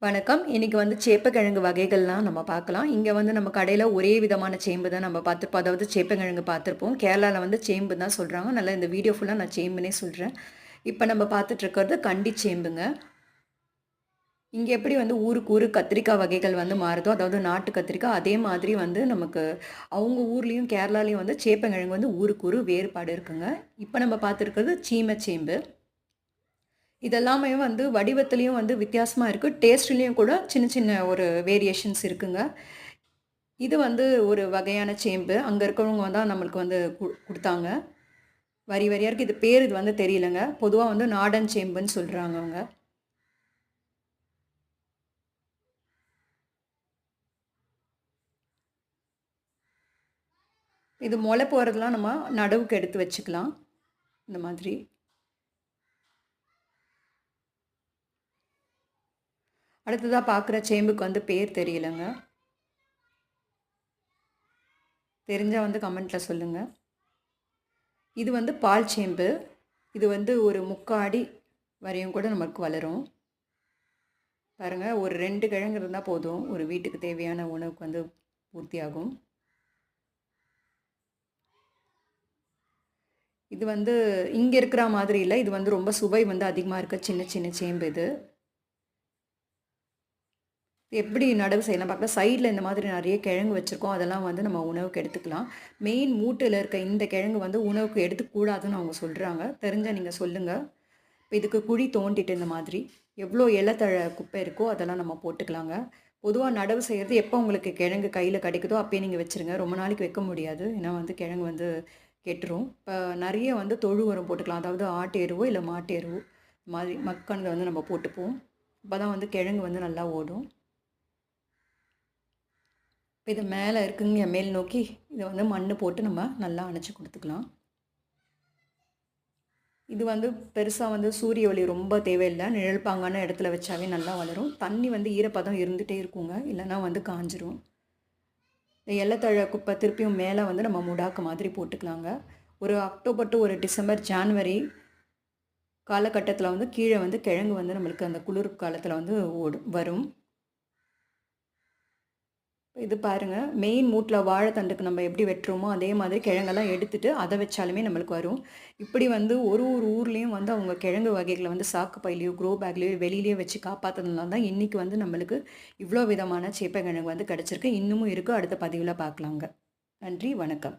வணக்கம். இன்னைக்கு வந்து சேப்பக்கிழங்கு வகைகள்லாம் நம்ம பார்க்கலாம். இங்க வந்து நம்ம கடையில ஒரே விதமான சேம்பு தான் நம்ம பார்த்துருப்போம். அதாவது சேப்பக்கிழங்கு பார்த்துருப்போம். கேரளால வந்து சேம்பு தான் சொல்றாங்க. அதனால இந்த வீடியோ ஃபுல்லா நான் சேம்புன்னே சொல்றேன். இப்ப நம்ம பார்த்துட்டு இருக்கிறது கண்டி சேம்புங்க. இங்க எப்படி வந்து ஊருக்கு ஊரு கத்திரிக்காய் வகைகள் வந்து மாறுதோ, அதாவது நாட்டு கத்திரிக்காய், அதே மாதிரி வந்து நமக்கு அவங்க ஊர்லயும் கேரளாலயும் வந்து சேப்பங்கிழங்கு வந்து ஊருக்கு ஊரு வேறுபாடு இருக்குங்க. இப்ப நம்ம பார்த்துருக்கிறது சீம சேம்பு. இதெல்லாமே வந்து வடிவத்திலயும் வந்து வித்தியாசமா இருக்கு. டேஸ்ட்லயும் கூட சின்ன சின்ன ஒரு வேரியேஷன்ஸ் இருக்குங்க. இது வந்து ஒரு வகையான சேம்பு. அங்க இருக்கிறவங்க தான் நம்மளுக்கு வந்து குடுத்தாங்க. வரி வரியா இருக்கு. இது வந்து தெரியலங்க. பொதுவா வந்து நாடன் சேம்புன்னு சொல்றாங்க அவங்க. இது மொள போறதெல்லாம் நம்ம நடவுக்கு எடுத்து வச்சுக்கலாம். இந்த மாதிரி. அடுத்ததா பார்க்குற சேம்புக்கு வந்து பேர் தெரியலங்க. தெரிஞ்சா வந்து கமெண்ட்ல சொல்லுங்க. இது வந்து பால் சேம்பு. இது வந்து ஒரு 3/4 அடி வரையும் கூட நமக்கு வளரும். பாருங்க, ஒரு 2 கிழங்கு இருந்தா போதும். ஒரு வீட்டுக்கு தேவையான உணவுக்கு வந்து பூர்த்தியாகும். இது வந்து இங்க இருக்கிற மாதிரி இல்ல. இது வந்து ரொம்ப சுவை வந்து அதிகமா இருக்க சின்ன சின்ன சேம்பு இது. எப்படி நடவு செய்யலாம் பார்க்கலாம். சைடுல இந்த மாதிரி நெறைய கிழங்கு வச்சிருக்கோம். அதெல்லாம் வந்து நம்ம உணவுக்கு எடுத்துக்கலாம். மெயின் மூட்டுல இருக்க இந்த கிழங்கு வந்து உணவுக்கு எடுத்துக்கூடாதுன்னு அவங்க சொல்றாங்க. தெரிஞ்சா நீங்க சொல்லுங்க. இப்ப இதுக்கு குழி தோண்டிட்டு இந்த மாதிரி எவ்வளோ இலத்தழ குப்பை இருக்கோ அதெல்லாம் நம்ம போட்டுக்கலாங்க. பொதுவா நடவு செய்றது எப்போ உங்களுக்கு கிழங்கு கையில கிடைக்குதோ அப்பயே நீங்க வச்சுருங்க. ரொம்ப நாளைக்கு வைக்க முடியாது. ஏன்னா வந்து கிழங்கு வந்து கெட்டுரும். இப்ப நெறைய வந்து தொழு உரம் போட்டுக்கலாம். அதாவது ஆட்டு எருவோ, இல்ல மாட்டு எருவோ மாதிரி மக்கானத வந்து நம்ம போட்டுப்போம். அப்பதான் வந்து கிழங்கு வந்து நல்லா ஓடும். இப்ப இது மேல இருக்குங்க மேல் நோக்கி இத வந்து மண்ணு போட்டு நம்ம நல்லா அணைச்சு குடுத்துக்கலாம். இது வந்து பெருசா வந்து சூரிய ஒளி ரொம்ப தேவையில்ல. நிழல் பாங்கான இடத்துல வச்சாவே நல்லா வளரும். தண்ணி வந்து ஈரப்பதம் இருந்துட்டே இருக்குங்க. இல்லன்னா வந்து காஞ்சிரும். இந்த எல்லத்தழ குப்பை திருப்பியும் மேல வந்து நம்ம முடாக்கு மாதிரி போட்டுக்கலாங்க. ஒரு அக்டோபர் டூ ஒரு டிசம்பர், ஜான்வரி காலகட்டத்தில வந்து கீழ வந்து கிழங்கு வந்து நம்மளுக்கு அந்த குளிர் காலத்தில வந்து வரும். இது பாருங்க, மெயின் மூட்ல வாழைத்தண்டுக்கு நம்ம எப்படி வெட்டுறோமோ, அதே மாதிரி கிழங்கெல்லாம் எடுத்துட்டு அத வச்சாலுமே நம்மளுக்கு வரும். இப்படி வந்து ஒரு ஒரு ஊர்லயும் வந்து அவங்க கிழங்கு வகைகள வந்து சாக்கு பையிலயோ, க்ரோ பேக்லயோ வெளியிலயே வச்சு காப்பாத்துனதுனால தான் இன்னைக்கு வந்து நம்மளுக்கு இவ்ளோ விதமான சேப்பங்கிழங்கு வந்து கிடைச்சிருக்கு. இன்னமும் இருக்கு. அடுத்த பதிவுல பார்க்கலாங்க. நன்றி, வணக்கம்.